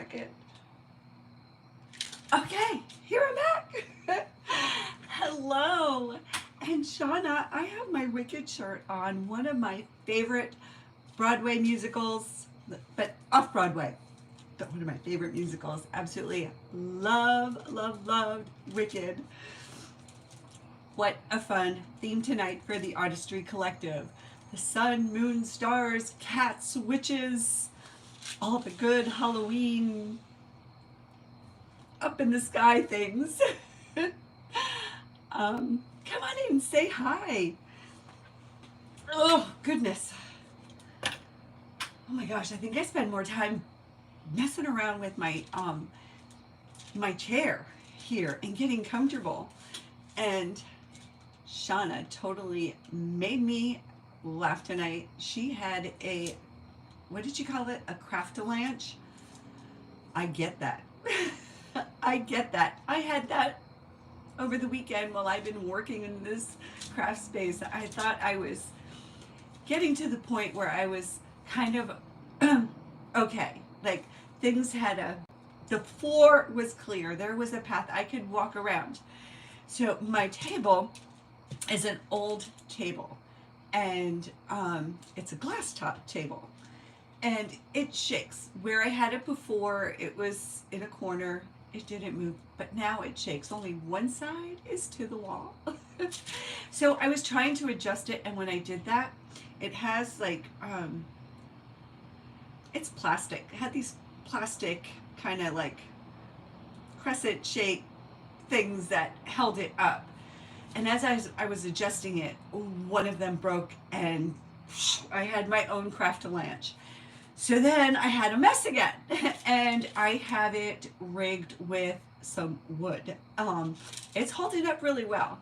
second. Okay, here I'm back. Hello. And Shauna, I have my Wicked shirt on, one of my favorite Broadway musicals, but off-Broadway. But one of my favorite musicals. Absolutely loved Wicked. What a fun theme tonight for the Artistry Collective. The sun, moon, stars, cats, witches, all the good Halloween up in the sky things. Come on in, say hi. Oh, goodness. Oh my gosh, I think I spend more time messing around with my my chair here and getting comfortable. And Shauna totally made me laugh tonight. She had a, what did you call it? A craftalanche? I get that. I get that. I had that over the weekend while I've been working in this craft space. I thought I was getting to the point where I was kind of okay. Like things had the floor was clear. There was a path I could walk around. So my table is an old table, and it's a glass top table, and it shakes. Where I had it before, it was in a corner. It didn't move, but now it shakes. Only one side is to the wall. So I was trying to adjust it, and when I did that, it has like it's plastic. It had these plastic kind of like crescent shaped things that held it up. And as I was adjusting it, one of them broke, and I had my own craftalanche. So then I had a mess again, and I have it rigged with some wood. It's holding up really well,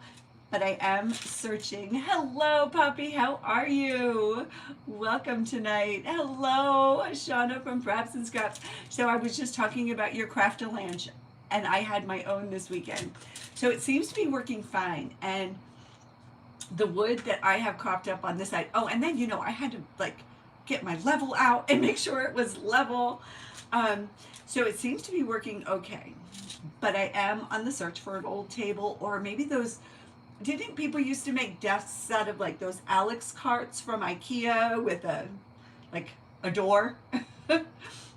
but I am searching. Hello, puppy. How are you? Welcome tonight. Hello, Shauna from Frapps Scraps. So I was just talking about your craftalanche, and I had my own this weekend. So it seems to be working fine. And the wood that I have cropped up on this side, oh, and then, you know, I had to like get my level out and make sure it was level. So it seems to be working okay. But I am on the search for an old table, or maybe those, didn't people used to make desks out of like those Alex carts from IKEA with a door?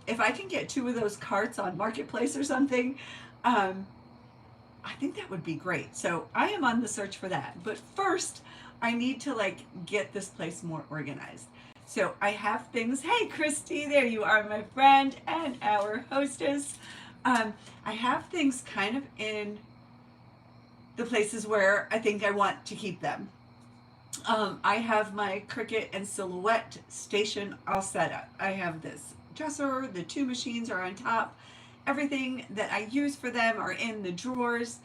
If I can get 2 of those carts on Marketplace or something, I think that would be great. So I am on the search for that. But first, I need to like get this place more organized. So I have things. Hey, Kristy, there you are, my friend and our hostess. I have things kind of in the places where I think I want to keep them. I have my Cricut and Silhouette station all set up. I have this dresser, the 2 machines are on top. Everything that I use for them are in the drawers,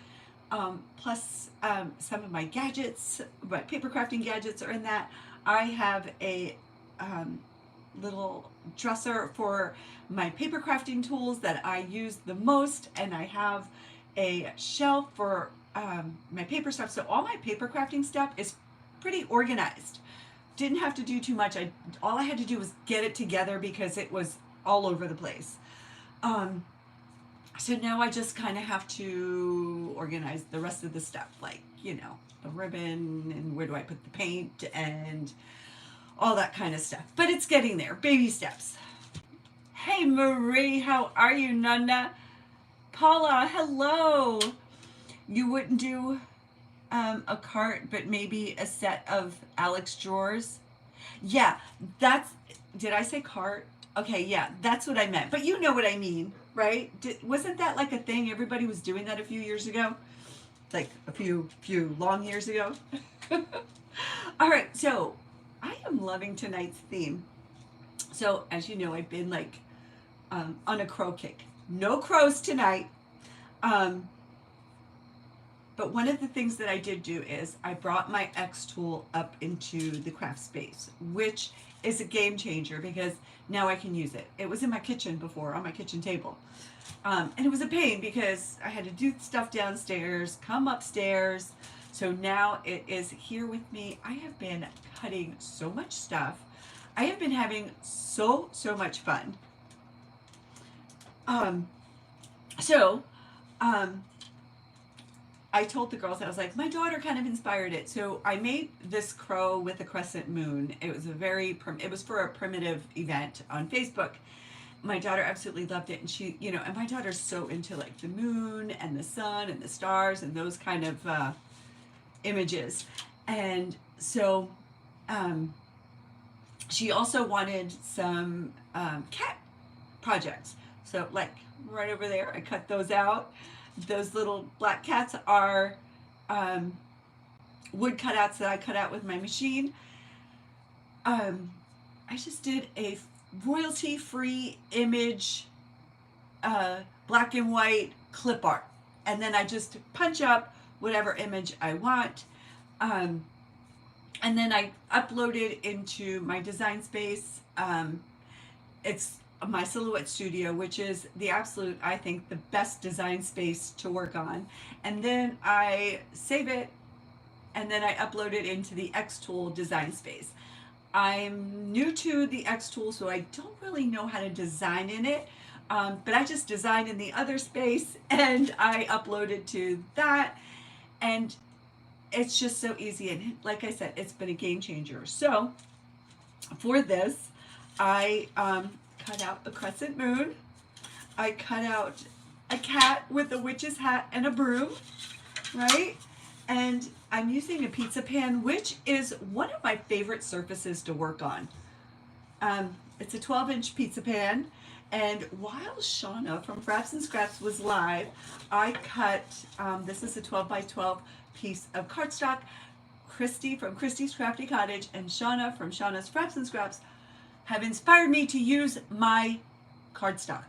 plus some of my gadgets, my paper crafting gadgets are in that. I have a little dresser for my paper crafting tools that I use the most, and I have a shelf for my paper stuff. So all my paper crafting stuff is pretty organized. Didn't have to do too much. All I had to do was get it together because it was all over the place. So now I just kind of have to organize the rest of the stuff, like, you know, the ribbon and where do I put the paint and all that kind of stuff. But it's getting there, baby steps. Hey, Marie, how are you, Nana? Paula, hello. You wouldn't do a cart, but maybe a set of Alex drawers? Yeah, that's, did I say cart? Okay, yeah, that's what I meant. But you know what I mean, right? Wasn't that like a thing? Everybody was doing that a few years ago? Like a few long years ago? All right, so I am loving tonight's theme. So as you know, I've been like on a crow kick. No crows tonight. But one of the things that I did do is I brought my X tool up into the craft space, which is a game changer because now I can use it. It was in my kitchen before, on my kitchen table. And it was a pain because I had to do stuff downstairs, come upstairs. So now it is here with me. I have been cutting so much stuff. I have been having so much fun. Um, so, um, I told the girls, I was like, my daughter kind of inspired it. So I made this crow with a crescent moon. It was it was for a primitive event on Facebook. My daughter absolutely loved it. And she, and my daughter's so into like the moon and the sun and the stars and those kind of images. And so um, she also wanted some cat projects. So like right over there, I cut those out. Those little black cats are wood cutouts that I cut out with my machine. I just did a royalty-free image, black and white clip art. And then I just punch up whatever image I want. And then I upload it into my design space. It's my Silhouette Studio, which is the absolute, I think, the best design space to work on. And then I save it, and then I upload it into the Xtool design space. I'm new to the Xtool, so I don't really know how to design in it, but I just design in the other space, and I upload it to that, and it's just so easy. And like I said, it's been a game changer. So for this, I cut out a crescent moon. I cut out a cat with a witch's hat and a broom, right? And I'm using a pizza pan, which is one of my favorite surfaces to work on. It's a 12-inch pizza pan. And while Shauna from Frapps Scraps was live, I cut, this is a 12 by 12 piece of cardstock. Kristy from Kristy's Crafty Cottage and Shauna from Shauna's Frapps Scraps have inspired me to use my cardstock,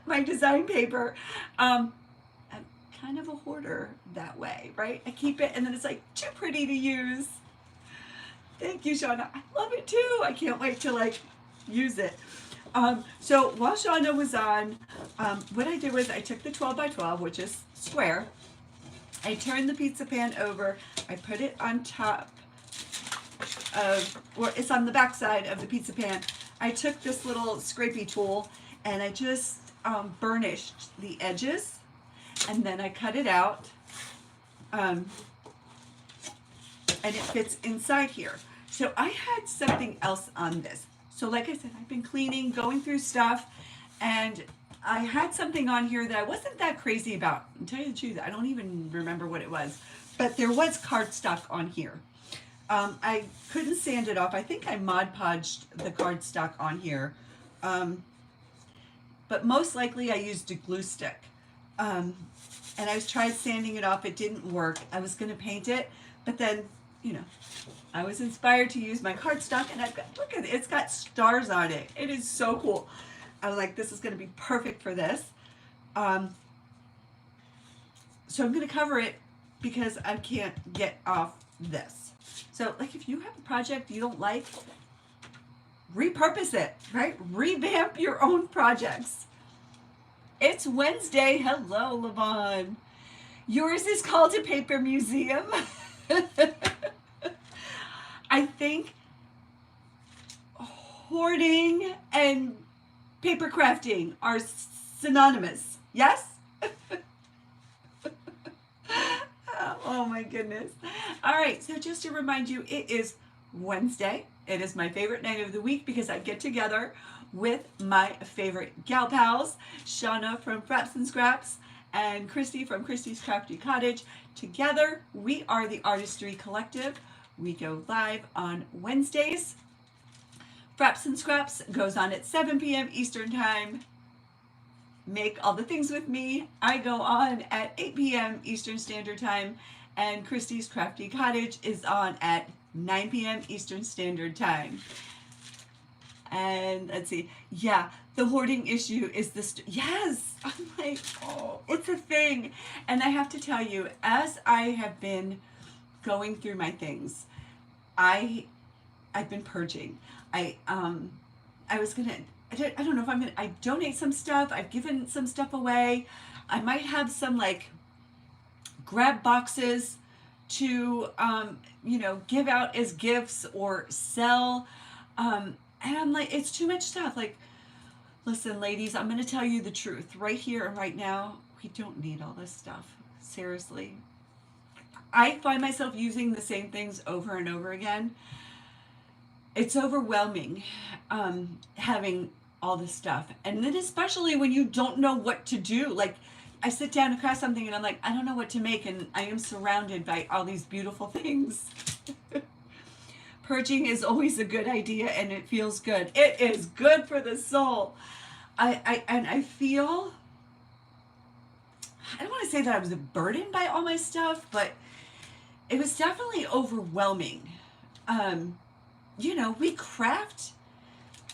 my design paper. I'm kind of a hoarder that way, right? I keep it and then it's like too pretty to use. Thank you, Shauna. I love it too. I can't wait to like use it. So while Shauna was on, what I did was I took the 12 by 12, which is square. I turned the pizza pan over. I put it on top or it's on the back side of the pizza pan. I took this little scrapey tool and I just burnished the edges, and then I cut it out, and it fits inside here. So I had something else on this. So like I said, I've been cleaning, going through stuff, and I had something on here that I wasn't that crazy about. To tell you the truth, I don't even remember what it was, but there was cardstock on here. I couldn't sand it off. I think I Mod Podged the cardstock on here. But most likely I used a glue stick. And I tried sanding it off. It didn't work. I was going to paint it, but then, I was inspired to use my cardstock, and I've got, look at it, it's got stars on it. It is so cool. I was like, this is going to be perfect for this. So I'm going to cover it because I can't get off this. So like if you have a project you don't like, repurpose it, right? Revamp your own projects. It's Wednesday. Hello, Levon. Yours is called a paper museum. I think hoarding and paper crafting are synonymous. Yes? Oh my goodness. All right, so just to remind you, it is Wednesday. It is my favorite night of the week because I get together with my favorite gal pals, Shauna from Frapps Scraps and Kristy from Kristy's Crafty Cottage. Together, we are the Artistry Collective. We go live on Wednesdays. Frapps Scraps goes on at 7 p.m. Eastern Time. Make all the things with me. I go on at 8 p.m. Eastern Standard Time, and Kristy's Crafty Cottage is on at 9 p.m. Eastern Standard Time. And let's see, yeah, the hoarding issue is yes, I'm like, oh, it's a thing. And I have to tell you, as I have been going through my things, I've been purging. I was gonna, I don't know if I'm gonna, I donate some stuff. I've given some stuff away. I might have some like grab boxes to, give out as gifts or sell. And I'm like, it's too much stuff. Like Listen, ladies, I'm going to tell you the truth. Right here and right now, we don't need all this stuff. Seriously. I find myself using the same things over and over again. It's overwhelming having all this stuff. And then especially when you don't know what to do. Like, I sit down to craft something and I'm like, I don't know what to make. And I am surrounded by all these beautiful things. Purging is always a good idea, and it feels good. It is good for the soul. I feel, I don't want to say that I was burdened by all my stuff, but it was definitely overwhelming. You know, we craft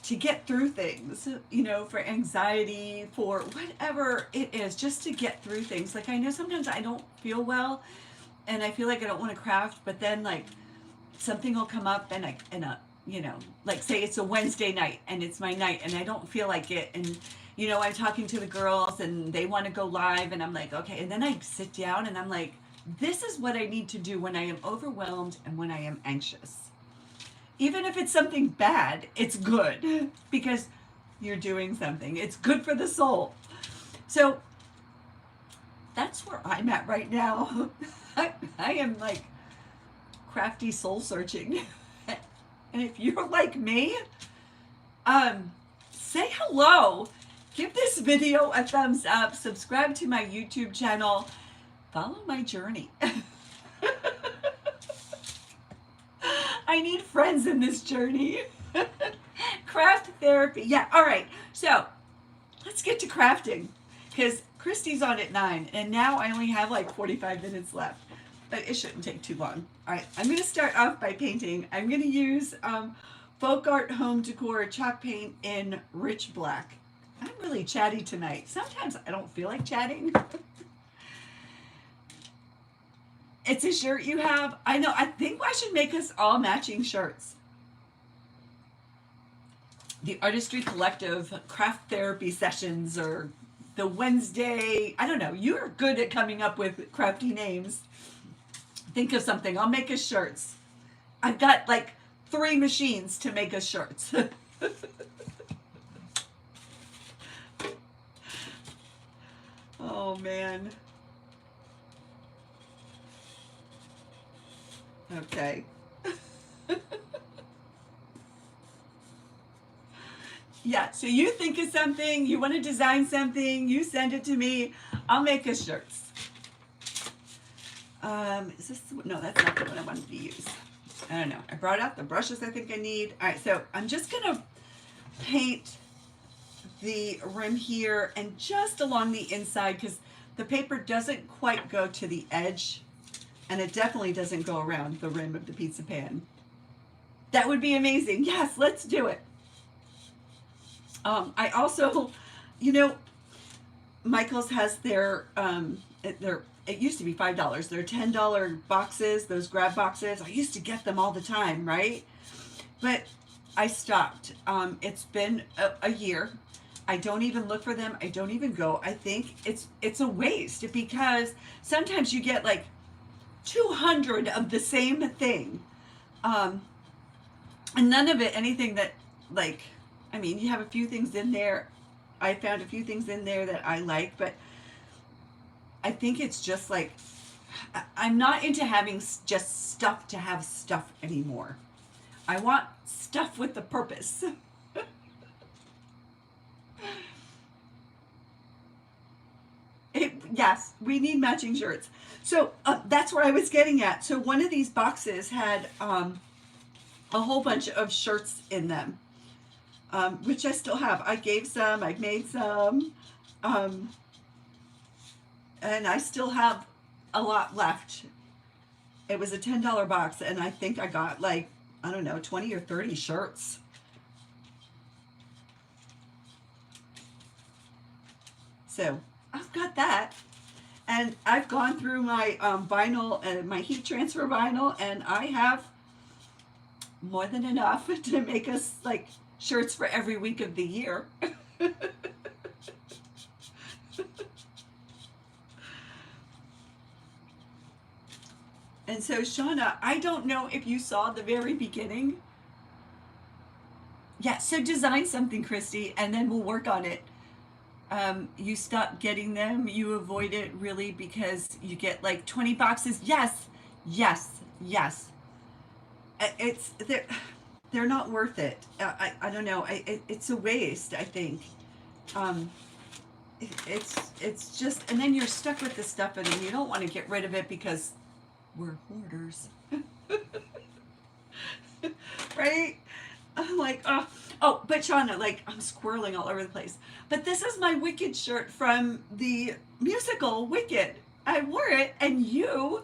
to get through things, you know, for anxiety, for whatever it is, just to get through things. Like, I know sometimes I don't feel well and I feel like I don't want to craft, but then like something will come up and you know, like say it's a Wednesday night and it's my night and I don't feel like it. And, you know, I'm talking to the girls and they want to go live and I'm like, okay. And then I sit down and I'm like, this is what I need to do when I am overwhelmed and when I am anxious. Even if it's something bad, it's good because you're doing something. It's good for the soul. So that's where I'm at right now. I am like crafty soul searching. And if you're like me, say hello. Give this video a thumbs up. Subscribe to my YouTube channel. Follow my journey. I need friends in this journey. Craft therapy. Yeah, all right. So let's get to crafting because Kristy's on at 9 and now I only have like 45 minutes left. But it shouldn't take too long. All right, I'm going to start off by painting. I'm going to use Folk Art Home Decor chalk paint in rich black. I'm really chatty tonight. Sometimes I don't feel like chatting. It's a shirt you have. I know. I think I should make us all matching shirts. The Artistry Collective craft therapy sessions or the Wednesday. I don't know. You're good at coming up with crafty names. Think of something. I'll make us shirts. I've got like 3 machines to make us shirts. Oh, man. Okay. Yeah, so you think of something, you want to design something, you send it to me, I'll make us shirts. Is this, no, that's not the one I wanted to use. I don't know. I brought out the brushes I think I need. All right, so I'm just going to paint the rim here and just along the inside because the paper doesn't quite go to the edge. And it definitely doesn't go around the rim of the pizza pan. That would be amazing. Yes, let's do it. I also, you know, Michael's has their, it used to be $5. They're $10 boxes, those grab boxes. I used to get them all the time, right? But I stopped. It's been a year. I don't even look for them. I don't even go. I think it's a waste because sometimes you get like 200 of the same thing. And none of it, anything that like, I mean, you have a few things in there. I found a few things in there that I like, but I think it's just like, I'm not into having just stuff to have stuff anymore. I want stuff with a purpose. Yes, we need matching shirts. So that's where I was getting at. So one of these boxes had a whole bunch of shirts in them, which I still have. I gave some, I've made some, and I still have a lot left. It was a $10 box, and I think I got like, I don't know, 20 or 30 shirts. So I've got that. And I've gone through my vinyl and my heat transfer vinyl, and I have more than enough to make us like shirts for every week of the year. And so Shauna, I don't know if you saw the very beginning. Yeah, so design something, Kristy, and then we'll work on it. You stop getting them, you avoid it really because you get like 20 boxes. Yes, yes, yes. It's they're not worth it. I don't know. It's a waste, I think. Um, it's just, and then you're stuck with the stuff and you don't want to get rid of it because we're hoarders. Right? I'm like, oh, but Shauna, like, I'm squirreling all over the place. But this is my Wicked shirt from the musical Wicked. I wore it, and you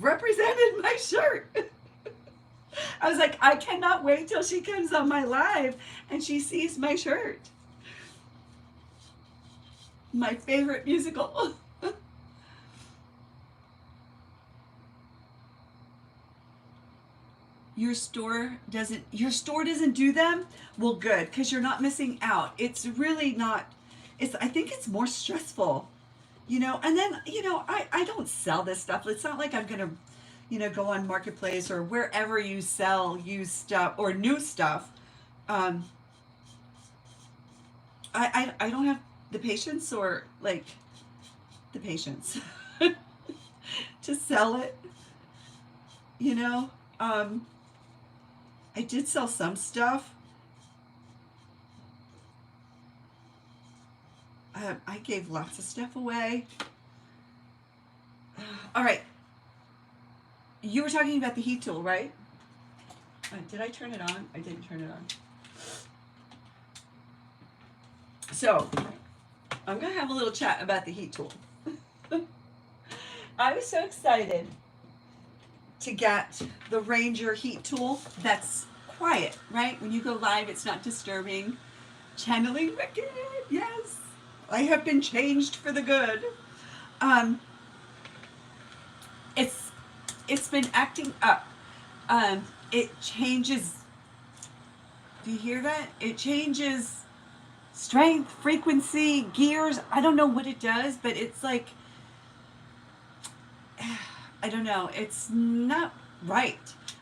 represented my shirt. I was like, I cannot wait till she comes on my live and she sees my shirt. My favorite musical. Your store doesn't do them? Well, good, because you're not missing out. It's really not, I think it's more stressful, and then, I don't sell this stuff. It's not like I'm going to, go on Marketplace or wherever you sell used stuff or new stuff. I don't have the patience or like the patience to sell it, you know. I did sell some stuff. I gave lots of stuff away. All right. You were talking about the heat tool, right? Did I turn it on? I didn't turn it on. So, I'm going to have a little chat about the heat tool. I was so excited to get the Ranger heat tool that's quiet, right? When you go live, it's not disturbing. Channeling Wicked, yes. I have been changed for the good. It's been acting up. It changes. Do you hear that? It changes strength, frequency, gears. I don't know what it does, but it's like, I don't know. It's not right.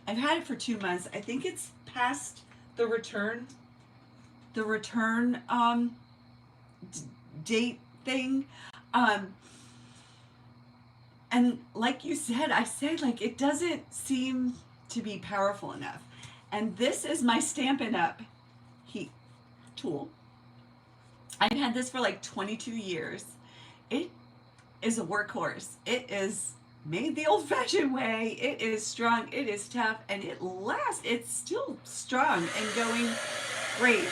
I've had it for 2 months. I think it's past the return date thing. And like you said, I said, like, it doesn't seem to be powerful enough. And this is my Stampin' Up! Heat tool. I've had this for like 22 years. It is a workhorse. It is made the old-fashioned way. It is strong. It is tough. And it lasts. It's still strong and going great.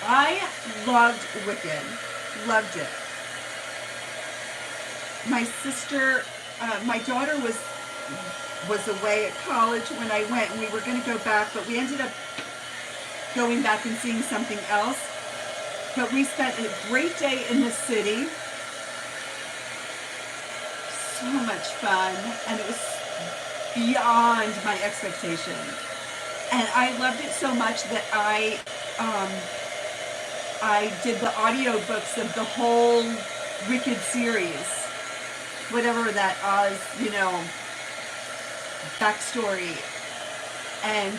I loved Wicked. Loved it. My sister, my daughter was away at college when I went, and we were going to go back, but we ended up going back and seeing something else. But we spent a great day in the city. So much fun, and it was beyond my expectation. And I loved it so much that I did the audiobooks of the whole Wicked series, whatever that Oz, backstory. And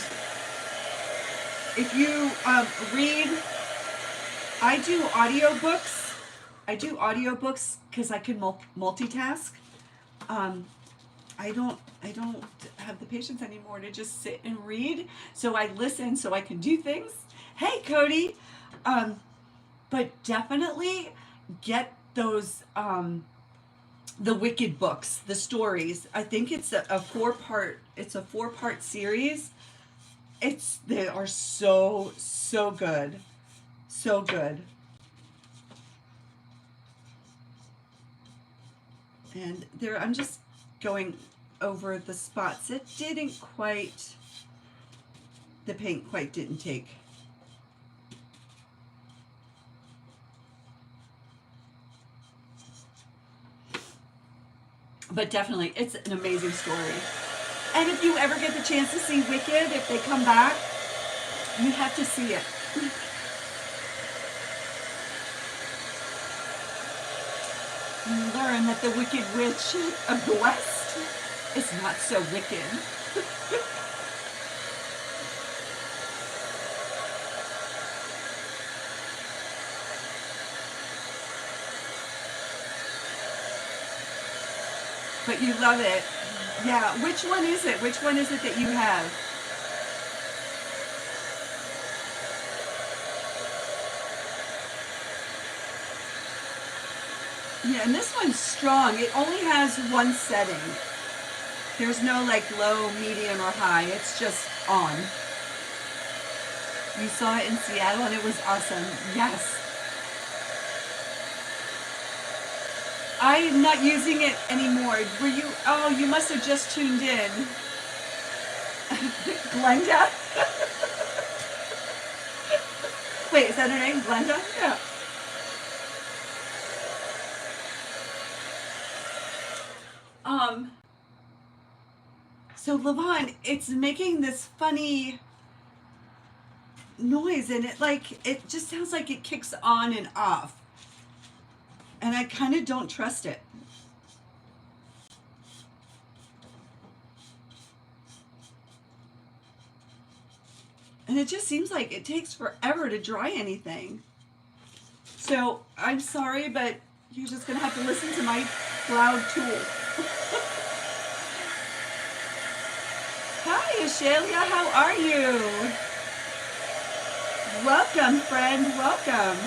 if you read, I do audiobooks because I can multitask. I don't have the patience anymore to just sit and read, so I listen so I can do things. Hey, Cody. But definitely get those, the Wicked books, the stories. I think it's a 4-part series. They are so good. So good. And I'm just going over the spots. The paint quite didn't take. But definitely, it's an amazing story. And if you ever get the chance to see Wicked, if they come back, you have to see it. You learn that the Wicked Witch of the West It's not so wicked. But you love it. Yeah, which one is it? Which one is it that you have? Yeah, and this one's strong. It only has one setting. There's no like low, medium, or high. It's just on. You saw it in Seattle and it was awesome. Yes. I'm not using it anymore. Were you? Oh, you must have just tuned in. Glenda? Wait, is that her name? Glenda? Yeah. So Levon, it's making this funny noise and it just sounds like it kicks on and off. And I kind of don't trust it. And it just seems like it takes forever to dry anything. So I'm sorry, but you're just gonna have to listen to my loud tool. Hi, Ashalia, how are you? Welcome, friend, welcome.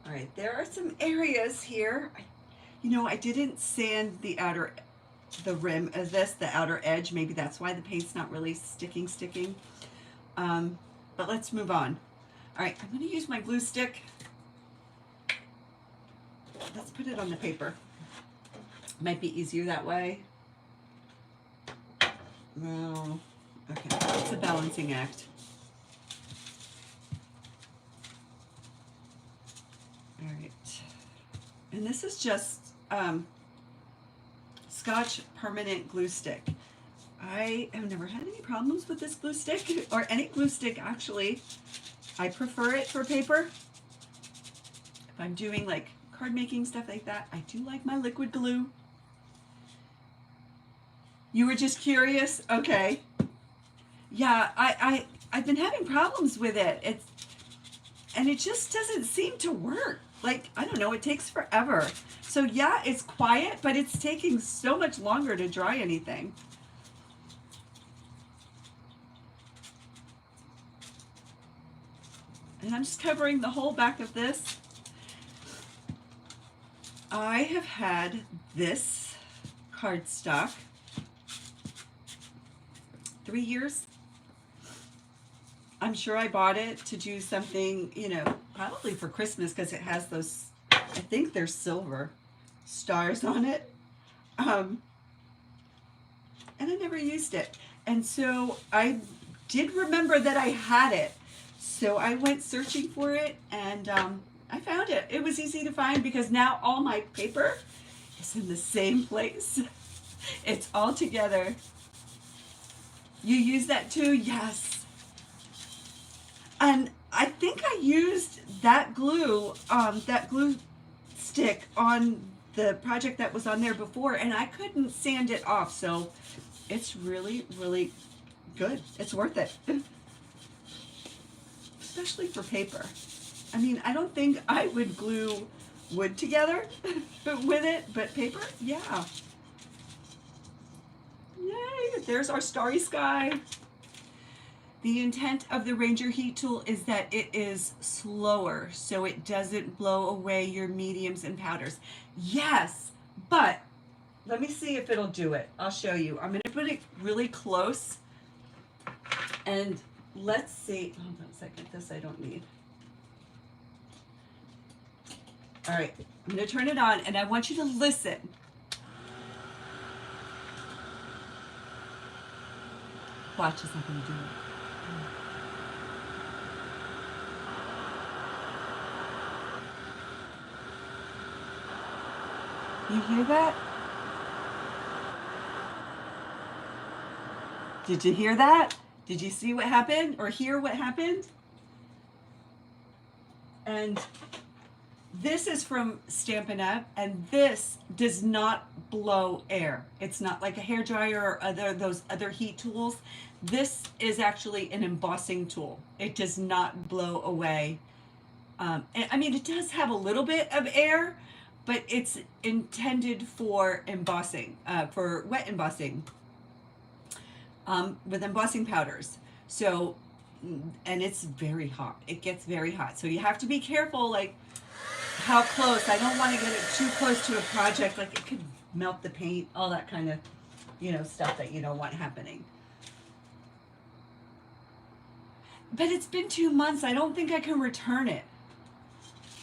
All right, there are some areas here. I didn't sand the rim of this, the outer edge. Maybe that's why the paint's not really sticking. But let's move on. All right, I'm going to use my glue stick. Let's put it on the paper. Might be easier that way. No, okay, it's a balancing act. All right, and this is just Scotch permanent glue stick. I have never had any problems with this glue stick, or any glue stick actually. I prefer it for paper. If I'm doing like card making, stuff like that, I do like my liquid glue. You were just curious? Okay. Yeah, I've been having problems with it. And it just doesn't seem to work. Like, I don't know, it takes forever. So yeah, it's quiet, but it's taking so much longer to dry anything. And I'm just covering the whole back of this. I have had this cardstock 3 years. I'm sure I bought it to do something, probably for Christmas, because it has those, I think they're silver stars on it. And I never used it. And so I did remember that I had it. So I went searching for it, and I found it. It was easy to find because now all my paper is in the same place. It's all together. You use that too? Yes. And I think I used that glue stick on the project that was on there before, and I couldn't sand it off. So it's really, really good. It's worth it. Especially for paper. I mean, I don't think I would glue wood together with it, but paper, yeah. Yay, there's our starry sky. The intent of the Ranger Heat Tool is that it is slower, so it doesn't blow away your mediums and powders. Yes, but let me see if it'll do it. I'll show you. I'm going to put it really close, and let's see. Hold on a second. This I don't need. All right, I'm going to turn it on, and I want you to listen. Watch, it's not going to do it. You hear that? Did you hear that? Did you see what happened or hear what happened? And this is from Stampin' Up, and this does not blow air. It's not like a hairdryer or those other heat tools. This is actually an embossing tool. It does not blow away. I mean, it does have a little bit of air, but it's intended for embossing, for wet embossing, with embossing powders. So, and it's very hot. It gets very hot. So you have to be careful, like, how close. I don't want to get it too close to a project, like it could melt the paint, all that kind of, you know, stuff that you don't want happening. But it's been 2 months. I don't think I can return it.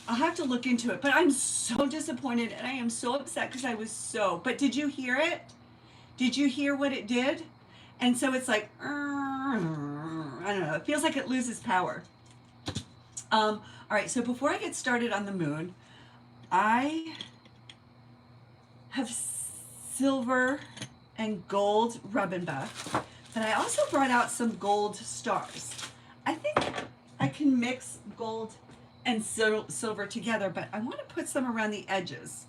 I'll have to look into it. But I'm so disappointed and I am so upset because I was so. But did you hear it? Did you hear what it did? And so it's like, I don't know. It feels like it loses power. All right, so before I get started on the moon, I have silver and gold rub and buff, but I also brought out some gold stars. I think I can mix gold and silver together, but I want to put some around the edges.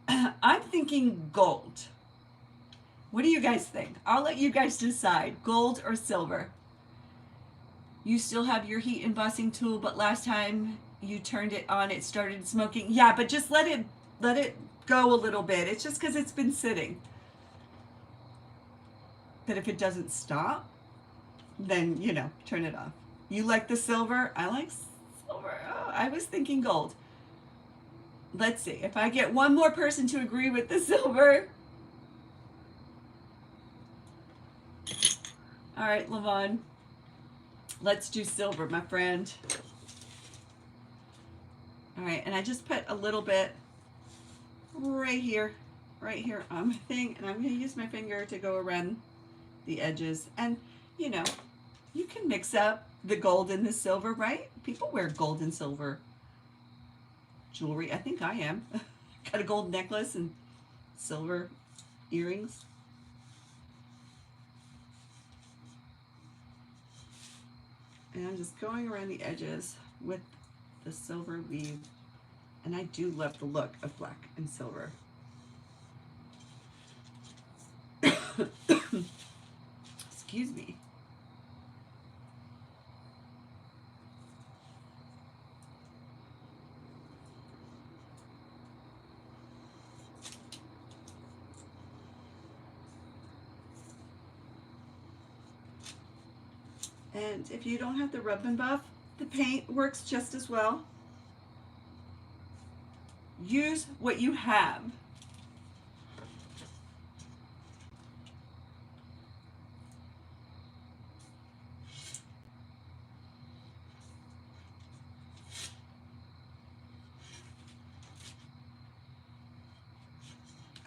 I'm thinking gold. What do you guys think? I'll let you guys decide, gold or silver. You still have your heat embossing tool, but last time you turned it on, it started smoking. Yeah, but just let it go a little bit. It's just because it's been sitting. But if it doesn't stop, then, you know, turn it off. You like the silver? I like silver. Oh, I was thinking gold. Let's see. If I get one more person to agree with the silver. All right, Lavon. Let's do silver, my friend. All right, and I just put a little bit right here on my thing, and I'm going to use my finger to go around the edges. And, you know, you can mix up the gold and the silver, right? People wear gold and silver jewelry. I think I am. Got a gold necklace and silver earrings. And I'm just going around the edges with the silver weave. And I do love the look of black and silver. Excuse me. And if you don't have the rub and buff, the paint works just as well. Use what you have.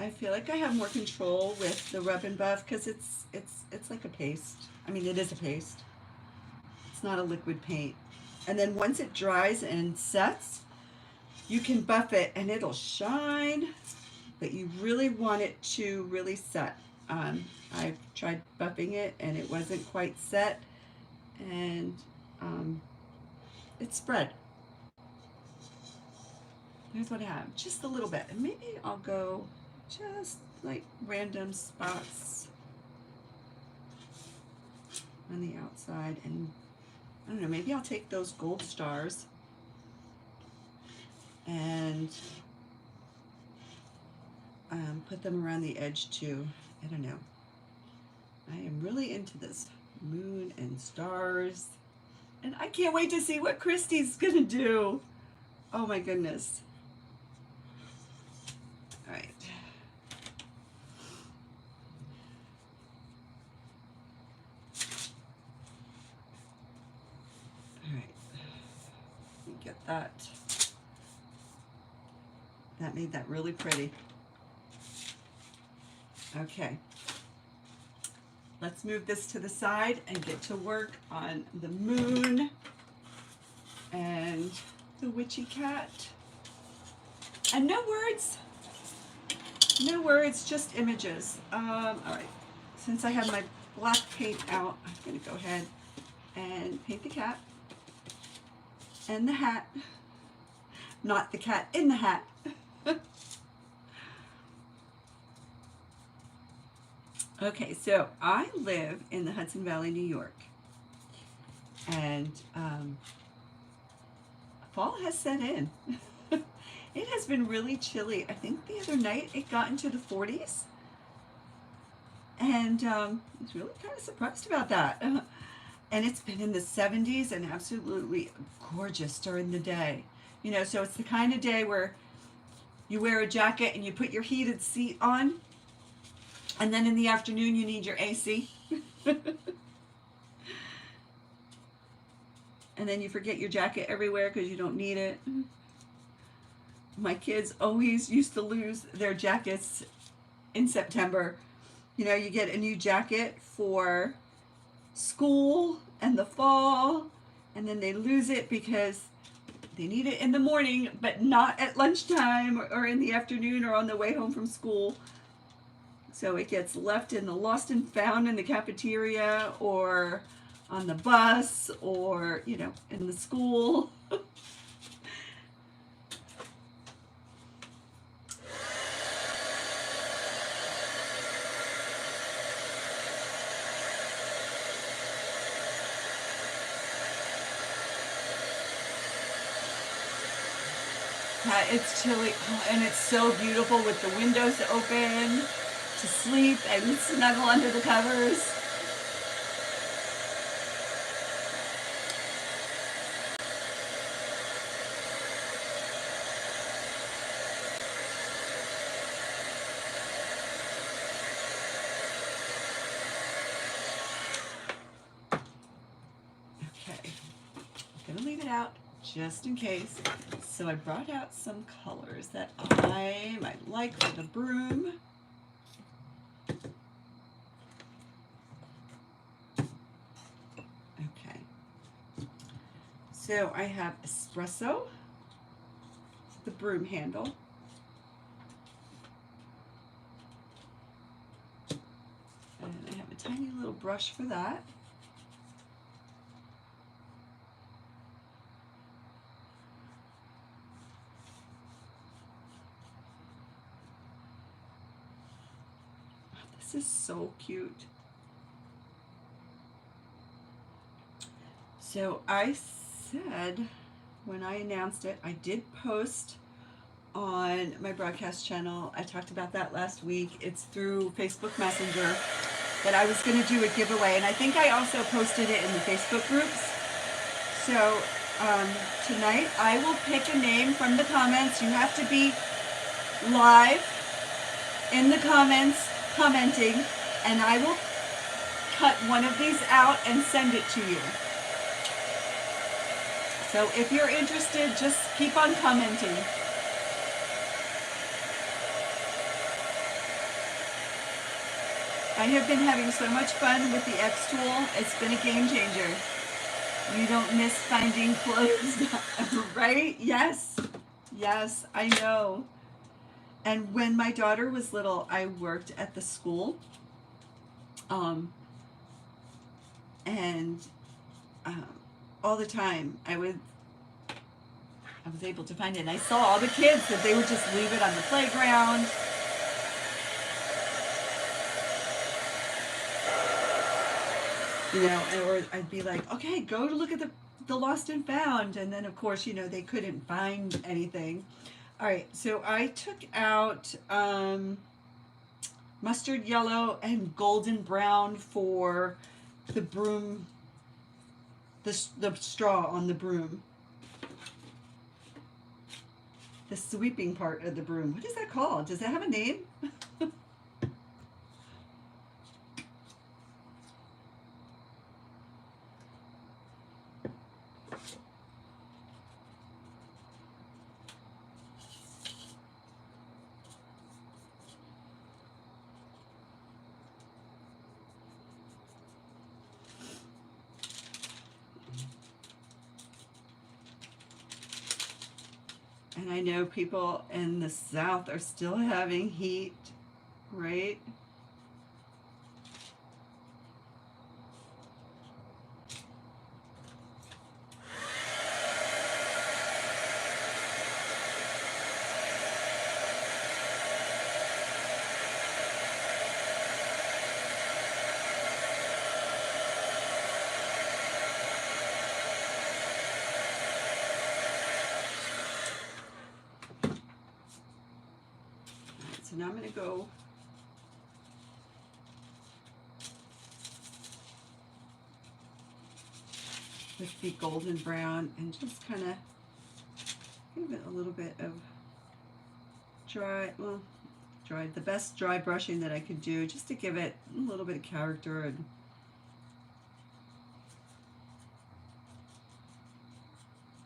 I feel like I have more control with the rub and buff because it's like a paste. I mean, it is a paste. It's not a liquid paint. And then once it dries and sets, you can buff it and it'll shine, but you really want it to really set. I've tried buffing it and it wasn't quite set, and it spread. Here's what I have, just a little bit, and maybe I'll go just like random spots on the outside, and I don't know, maybe I'll take those gold stars and put them around the edge too. I don't know. I am really into this moon and stars, and I can't wait to see what Kristy's gonna do. Oh my goodness. All right. All right. Let me get that. That made that really pretty. Okay. Let's move this to the side and get to work on the moon and the witchy cat. And no words. No words, just images. All right. Since I have my black paint out. I'm going to go ahead and paint the cat and the hat. Not the cat in the hat. Okay, so I live in the Hudson Valley, New York. And fall has set in. It has been really chilly. I think the other night it got into the 40s. And I was really kind of surprised about that. And it's been in the 70s and absolutely gorgeous during the day. You know, so it's the kind of day where you wear a jacket and you put your heated seat on, and then in the afternoon you need your AC. And then you forget your jacket everywhere because you don't need it. My kids always used to lose their jackets in September. You know, you get a new jacket for school and the fall, and then they lose it because they need it in the morning, but not at lunchtime or in the afternoon or on the way home from school. So it gets left in the lost and found in the cafeteria or on the bus or, you know, in the school. It's chilly and it's so beautiful with the windows open to sleep and snuggle under the covers. Okay, I'm gonna leave it out just in case. So I brought out some colors that I might like for the broom. Okay. So I have espresso, the broom handle. And I have a tiny little brush for that. This is so cute. So I said, when I announced it, I did post on my broadcast channel. I talked about that last week. It's through Facebook Messenger that I was going to do a giveaway. And I think I also posted it in the Facebook groups. So tonight I will pick a name from the comments. You have to be live in the comments commenting, and I will cut one of these out and send it to you. So if you're interested, just keep on commenting. I have been having so much fun with the X tool. It's been a game changer. You don't miss finding clothes, right? Yes, yes, I know. And when my daughter was little, I worked at the school. And all the time I was able to find it. And I saw all the kids that they would just leave it on the playground. You know, or I'd be like, okay, go to look at the lost and found. And then of course, you know, they couldn't find anything. All right, so I took out mustard yellow and golden brown for the broom, the straw on the broom. The sweeping part of the broom. What is that called? Does that have a name? And I know people in the South are still having heat, right? so now I'm going to go with the golden brown and just kind of give it a little bit of the best dry brushing that I could do, just to give it a little bit of character and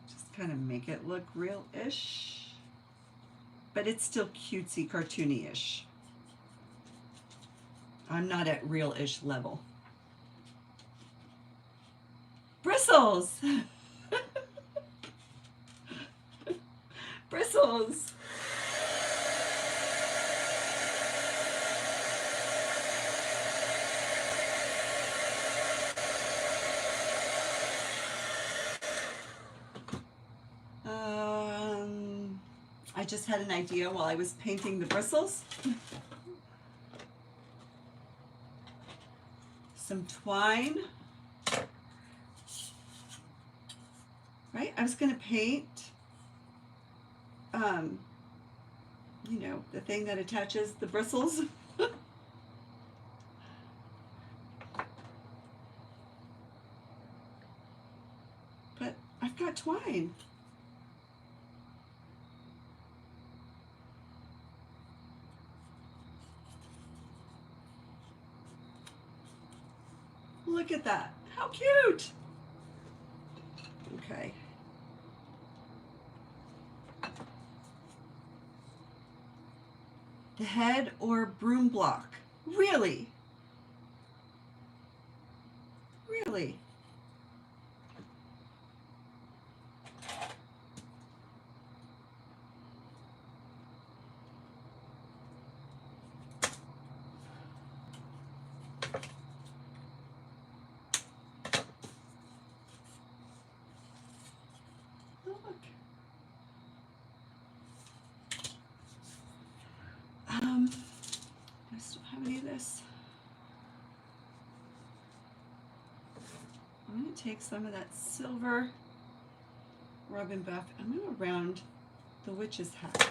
just kind of make it look real-ish, but it's still cutesy, cartoony-ish. I'm not at real-ish level. Bristles! Bristles! I just had an idea while I was painting the bristles. Some twine. Right? I was going to paint, you know, the thing that attaches the bristles. But I've got twine. Look at that. How cute. Okay. The head or broom block. Really? Really? I still have any of this. I'm going to take some of that silver rub and buff. I'm going to round the witch's hat.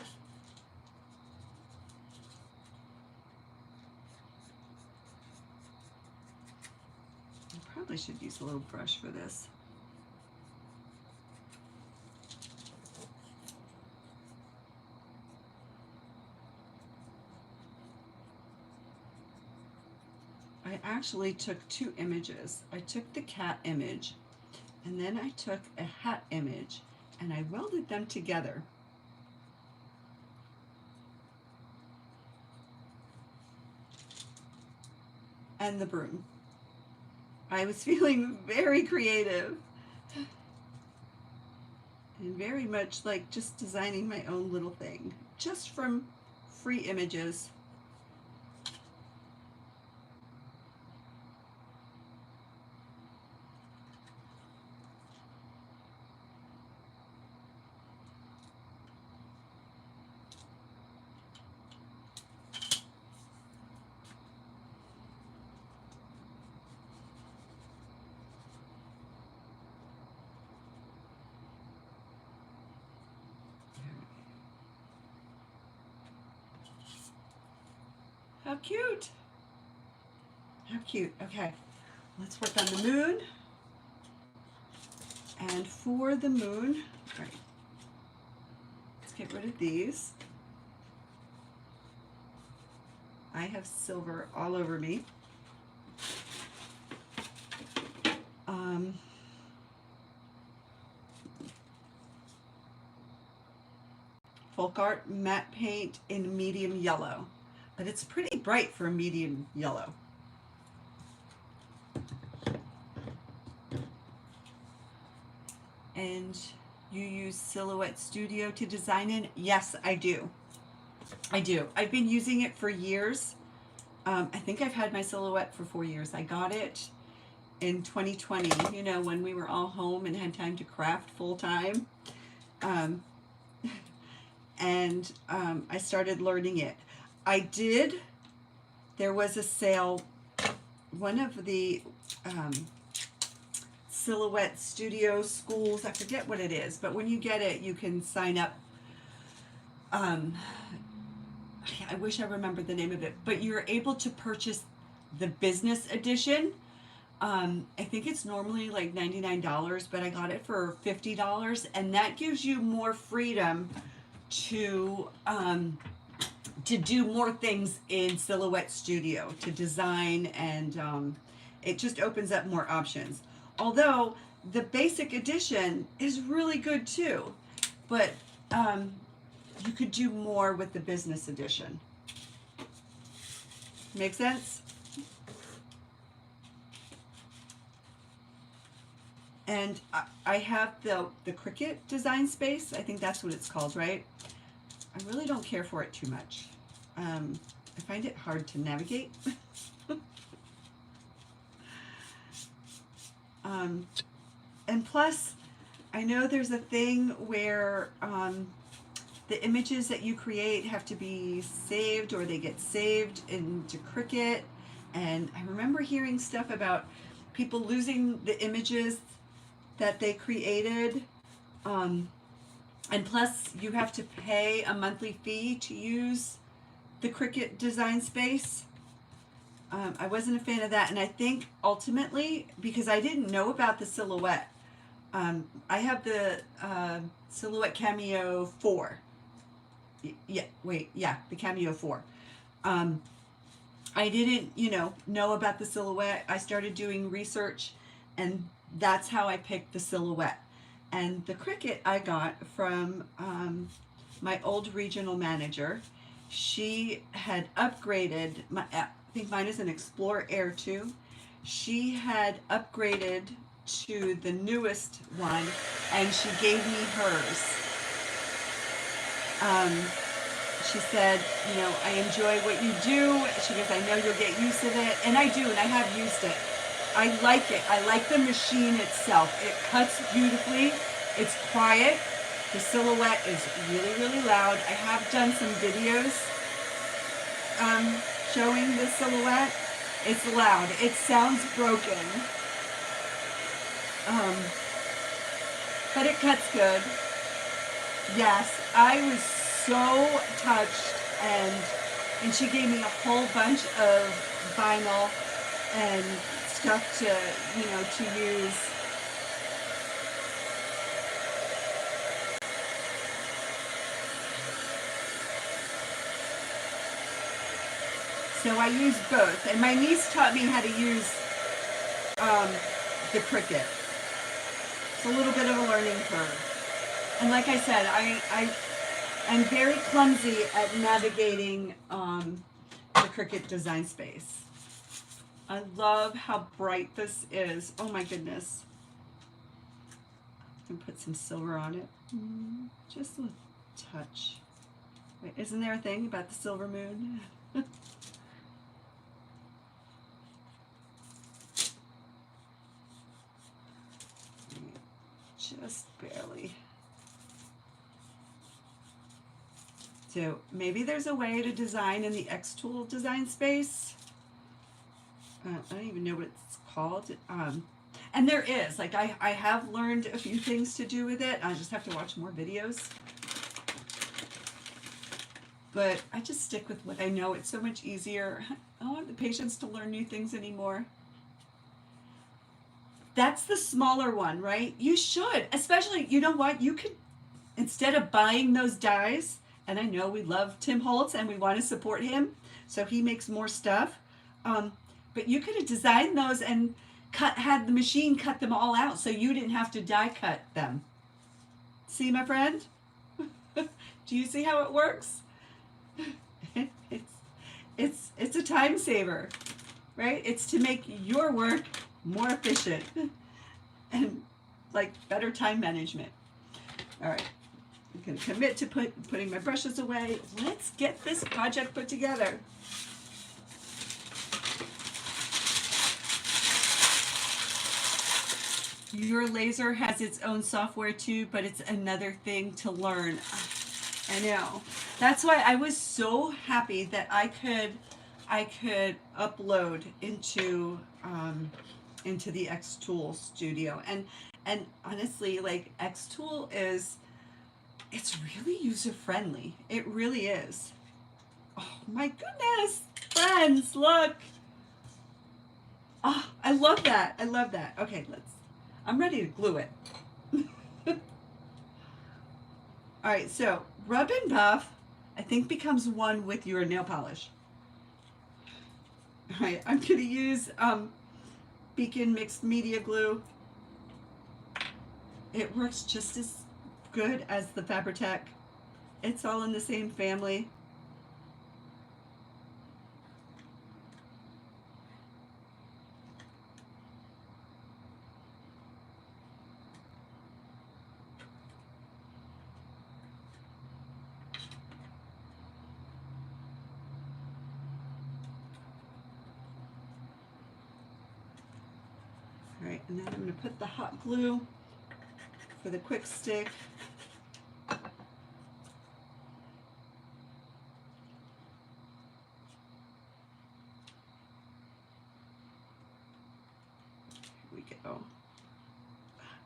I probably should use a little brush for this. I actually took two images. I took the cat image and then I took a hat image and I welded them together. And the broom. I was feeling very creative and very much like just designing my own little thing, just from free images. How cute. How cute. Okay, let's work on the moon. And for the moon, right, let's get rid of these. I have silver all over me. Folk Art matte paint in medium yellow, but it's pretty bright for a medium yellow. And you use Silhouette Studio to design in? Yes, I do. I do. I've been using it for years. I think I've had my Silhouette for 4 years. I got it in 2020, you know, when we were all home and had time to craft full time. I started learning it. There was a sale, one of the Silhouette Studio schools, I forget what it is, but when you get it, you can sign up. I wish I remembered the name of it, but you're able to purchase the business edition. I think it's normally like $99, but I got it for $50, and that gives you more freedom to do more things in Silhouette Studio, to design, and it just opens up more options. Although the basic edition is really good too, but you could do more with the business edition. Make sense? And I have the Cricut design space. I think that's what it's called, right? I really don't care for it too much. I find it hard to navigate. And plus, I know there's a thing where the images that you create have to be saved, or they get saved into Cricut. And I remember hearing stuff about people losing the images that they created. And plus, you have to pay a monthly fee to use the Cricut design space. I wasn't a fan of that, and I think ultimately, because I didn't know about the Silhouette, I have the Silhouette Cameo 4. The Cameo 4. I didn't, know about the Silhouette. I started doing research, and that's how I picked the Silhouette. And the Cricut I got from my old regional manager. She had upgraded, I think mine is an Explorer Air 2. She had upgraded to the newest one, and she gave me hers. She said, I enjoy what you do. She goes, I know you'll get used to it. And I do, and I have used it. I like it. I like the machine itself. It cuts beautifully. It's quiet. The Silhouette is really, really loud. I have done some videos showing the Silhouette. It's loud. It sounds broken. But it cuts good. Yes, I was so touched, and she gave me a whole bunch of vinyl and stuff to use. So I use both, and my niece taught me how to use the Cricut. It's a little bit of a learning curve, and like I said, I'm very clumsy at navigating the Cricut design space. I love how bright this is. Oh my goodness. I'm gonna put some silver on it. Just a touch. Wait, isn't there a thing about the silver moon? Just barely. So maybe there's a way to design in the X-Tool design space. I don't even know what it's called. And there is, like, I have learned a few things to do with it. I just have to watch more videos. But I just stick with what I know. It's so much easier. I don't have the patience to learn new things anymore. That's the smaller one, right? You should, especially, you know what? You could, instead of buying those dies, and I know we love Tim Holtz and we want to support him, so he makes more stuff. But you could have designed those and had the machine cut them all out, so you didn't have to die cut them. See, my friend? Do you see how it works? It's a time saver, right? It's to make your work more efficient and like better time management. All right, I'm going to commit to putting my brushes away. Let's get this project put together. Your laser has its own software too, but it's another thing to learn. I know. That's why I was so happy that I could upload into the X-Tool studio. And honestly, like, X-Tool it's really user friendly. It really is. Oh my goodness, friends, look. Oh, I love that. I love that. Okay, I'm ready to glue it. All right, so rub and buff, I think, becomes one with your nail polish. All right, I'm gonna use Beacon Mixed Media Glue. It works just as good as the Fabri-Tac. It's all in the same family. All right, and then I'm going to put the hot glue for the quick stick. Here we go.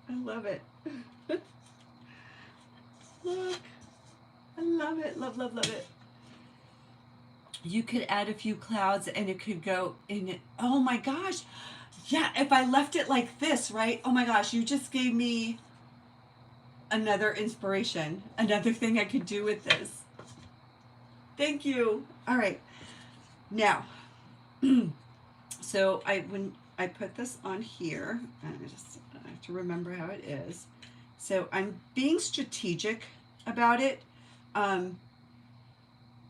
I love it. Look, I love it. Love, love, love it. You could add a few clouds and it could go in it. Oh my gosh. Yeah, if I left it like this, right? Oh my gosh, you just gave me another inspiration, another thing I could do with this. Thank you. All right. Now, so when I put this on here, I have to remember how it is. So I'm being strategic about it.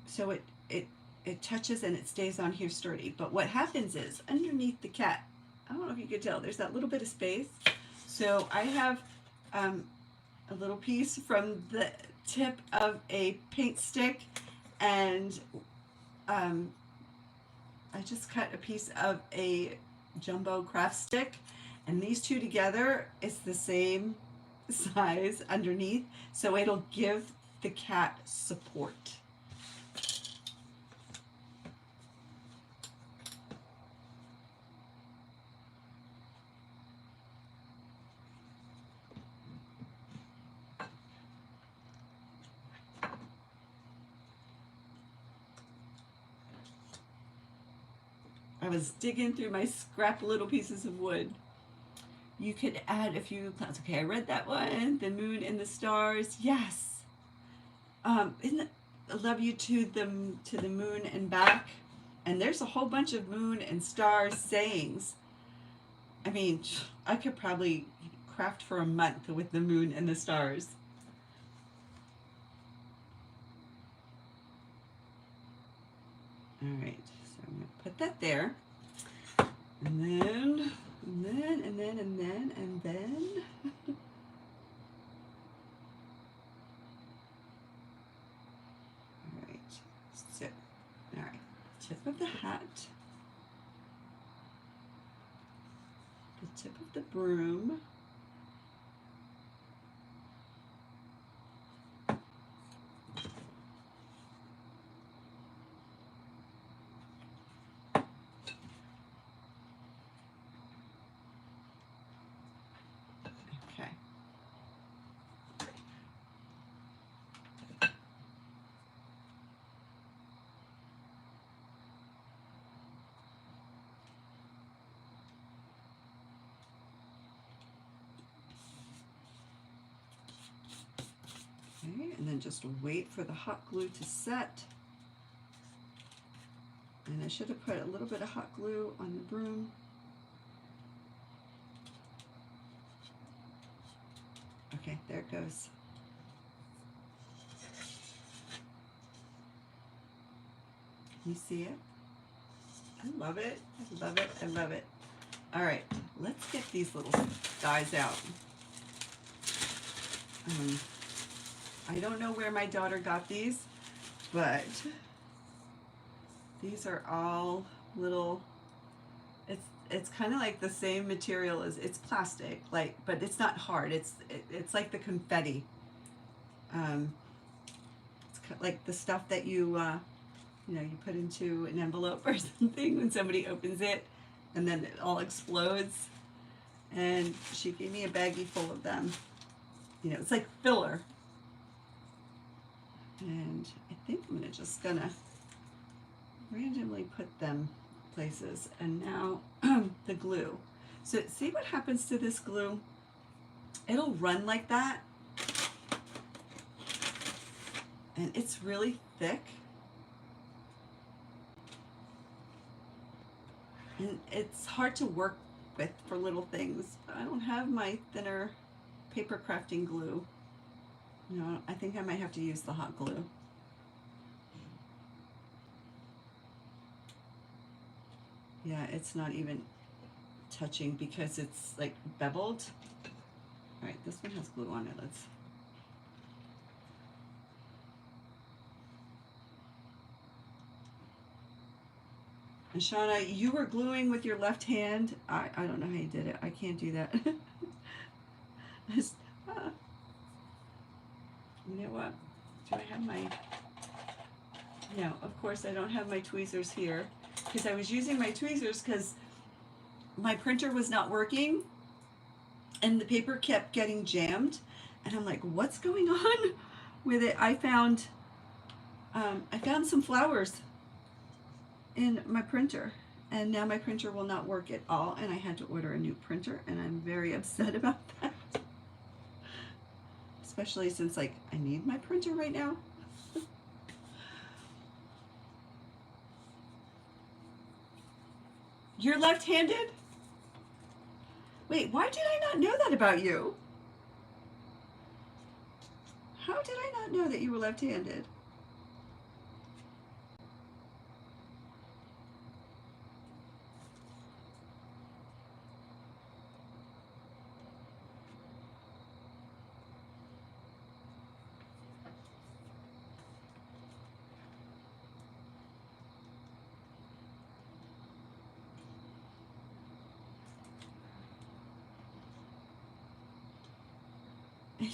So it touches and it stays on here sturdy. But what happens is underneath the cat, I don't know if you could tell, there's that little bit of space. So I have a little piece from the tip of a paint stick, and I just cut a piece of a jumbo craft stick, and these two together is the same size underneath, so it'll give the cat support. I was digging through my scrap little pieces of wood. You could add a few clouds. Okay, I read that one. The moon and the stars. Yes. Isn't it, I love you to the moon and back. And there's a whole bunch of moon and star sayings. I mean, I could probably craft for a month with the moon and the stars. All right, so I'm going to put that there. And then, and then, and then, and then, and then. All right, so, all right, tip of the hat, the tip of the broom, okay. Okay, and then just wait for the hot glue to set. And I should have put a little bit of hot glue on the broom. Okay, there it goes. You see it? I love it. I love it. I love it. All right, let's get these little guys out. I don't know where my daughter got these, but these are all little, it's kind of like the same material as, it's plastic, like, but it's not hard. It's like the confetti. It's like the stuff that you you put into an envelope or something when somebody opens it, and then it all explodes. And she gave me a baggie full of them. It's like filler. And I think I'm just gonna randomly put them places. And now the glue. So see what happens to this glue? It'll run like that. And it's really thick. And it's hard to work with for little things. I don't have my thinner paper crafting glue. No, I think I might have to use the hot glue. Yeah, it's not even touching because it's like beveled. All right, this one has glue on it. Let's. And Shauna, you were gluing with your left hand. I don't know how you did it. I can't do that. Just, you know what? Do I have my... No, of course I don't have my tweezers here because I was using my tweezers because my printer was not working and the paper kept getting jammed. And I'm like, what's going on with it? I found some flowers in my printer and now my printer will not work at all and I had to order a new printer and I'm very upset about that, especially since like I need my printer right now. You're left-handed? Wait, why did I not know that about you? How did I not know that you were left-handed?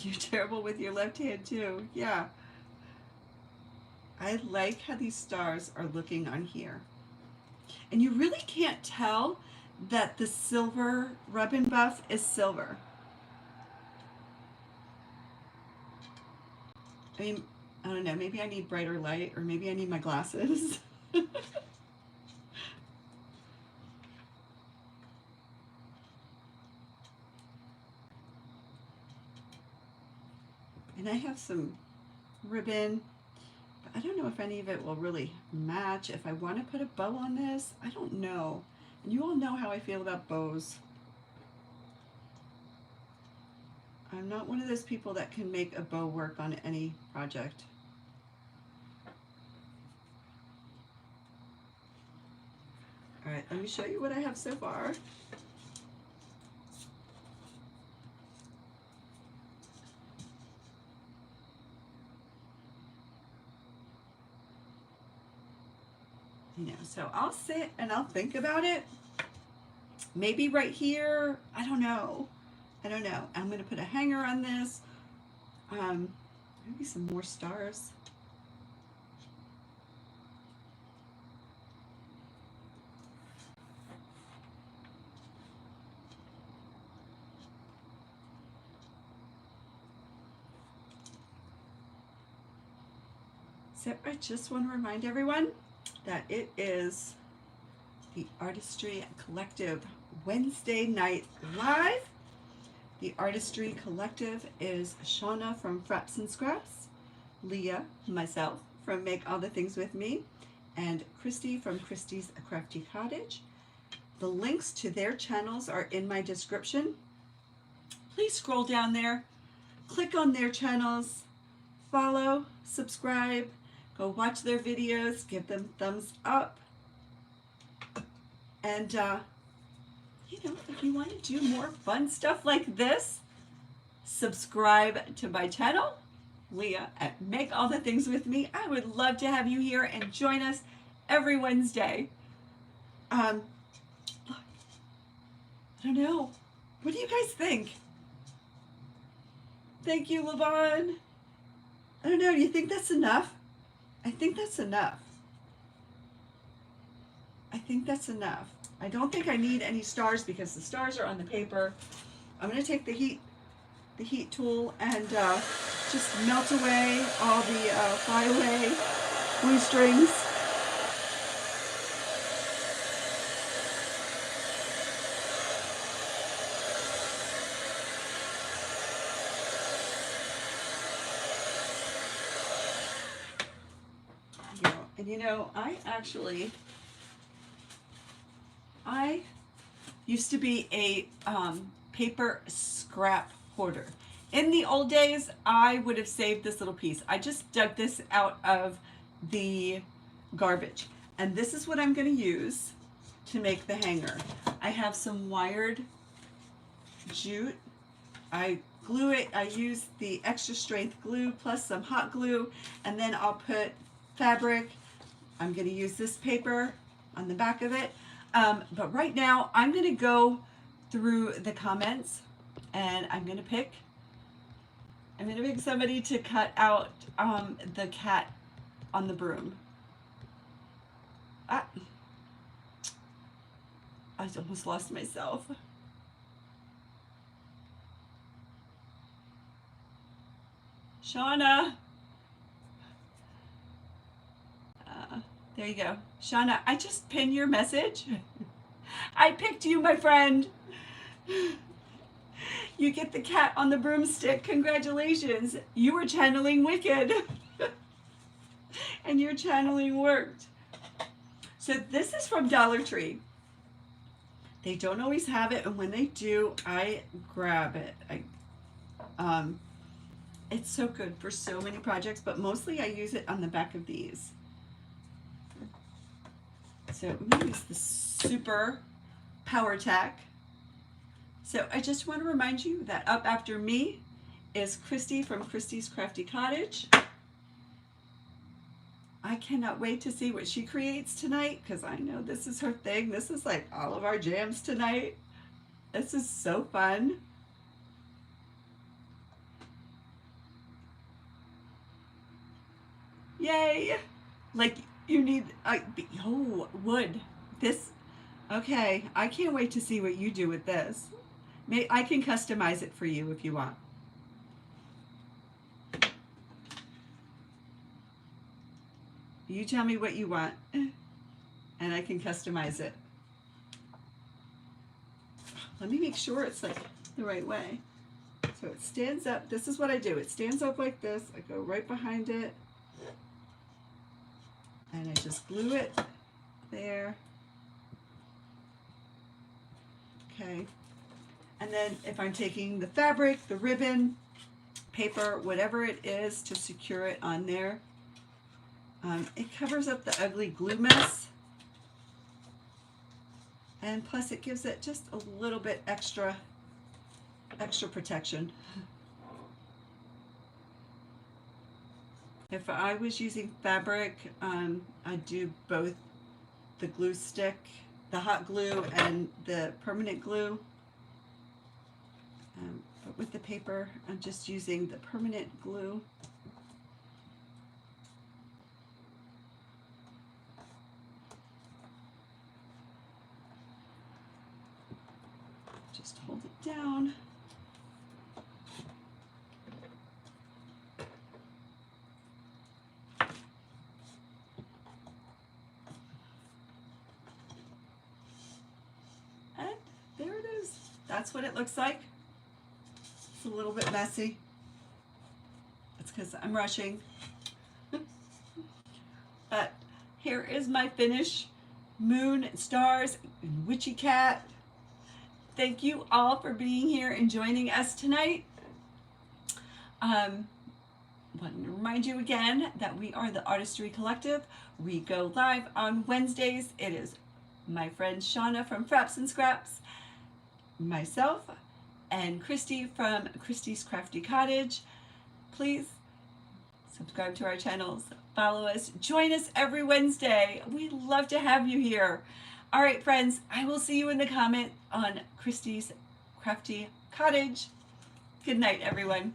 You're terrible with your left hand too. Yeah. I like how these stars are looking on here. And you really can't tell that the silver rub and buff is silver. I mean, I don't know, maybe I need brighter light or maybe I need my glasses. And I have some ribbon, but I don't know if any of it will really match. If I want to put a bow on this, I don't know. And you all know how I feel about bows. I'm not one of those people that can make a bow work on any project. All right, let me show you what I have so far. You know, so I'll sit and I'll think about it. Maybe right here, I don't know. I don't know. I'm going to put a hanger on this. Maybe some more stars. So I just want to remind everyone that it is the Artistry Collective Wednesday night live. The Artistry Collective is Shauna from Frapps Scraps, Leah, myself from Make All the Things With Me, and Kristy from Kristy's Crafty Cottage. The links to their channels are in my description. Please scroll down there, click on their channels, follow, subscribe, go watch their videos, give them thumbs up. And, you know, if you want to do more fun stuff like this, subscribe to my channel, Leah at Make All the Things With Me. I would love to have you here and join us every Wednesday. I don't know. What do you guys think? Thank you, Levon. I don't know. Do you think that's enough? I think that's enough. I think that's enough. I don't think I need any stars because the stars are on the paper. I'm going to take the heat tool and just melt away all the flyaway glue strings. And you know, I used to be a paper scrap hoarder. In the old days, I would have saved this little piece. I just dug this out of the garbage. And this is what I'm going to use to make the hanger. I have some wired jute. I glue it. I use the extra strength glue plus some hot glue, and then I'll put fabric. I'm going to use this paper on the back of it. But right now I'm going to go through the comments, and I'm going to pick somebody to cut out the cat on the broom. I almost lost myself. Shauna. There you go. Shauna, I just pinned your message. I picked you, my friend. You get the cat on the broomstick. Congratulations. You were channeling Wicked. And your channeling worked. So this is from Dollar Tree. They don't always have it, and when they do, I grab it. It's so good for so many projects, but mostly I use it on the back of these. So I'm going to use the Super Power Tack. So I just want to remind you that up after me is Kristy from Kristy's Crafty Cottage. I cannot wait to see what she creates tonight, because I know this is her thing. This is like all of our jams tonight. This is so fun. Yay! Like, you need, oh, wood. This, okay, I can't wait to see what you do with this. I can customize it for you if you want. You tell me what you want, and I can customize it. Let me make sure it's like the right way. So it stands up. This is what I do. It stands up like this. I go right behind it, and I just glue it there. Okay. And then if I'm taking the fabric, the ribbon, paper, whatever it is, to secure it on there, it covers up the ugly glue mess, and plus it gives it just a little bit extra protection. If I was using fabric, I'd do both the glue stick, the hot glue, and the permanent glue. But with the paper, I'm just using the permanent glue. Just hold it down. And there it is. That's what it looks like. It's a little bit messy. It's because I'm rushing. But here is my finish. Moon, stars, and witchy cat. Thank you all for being here and joining us tonight. Want to remind you again that we are the Artistry Collective. We go live on Wednesdays. It is my friend Shauna from Frapps Scraps, myself, and Kristy from Kristy's Crafty Cottage. Please subscribe to our channels, follow us, join us every Wednesday. We'd love to have you here. All right, friends, I will see you in the comment on Kristy's Crafty Cottage. Good night, everyone.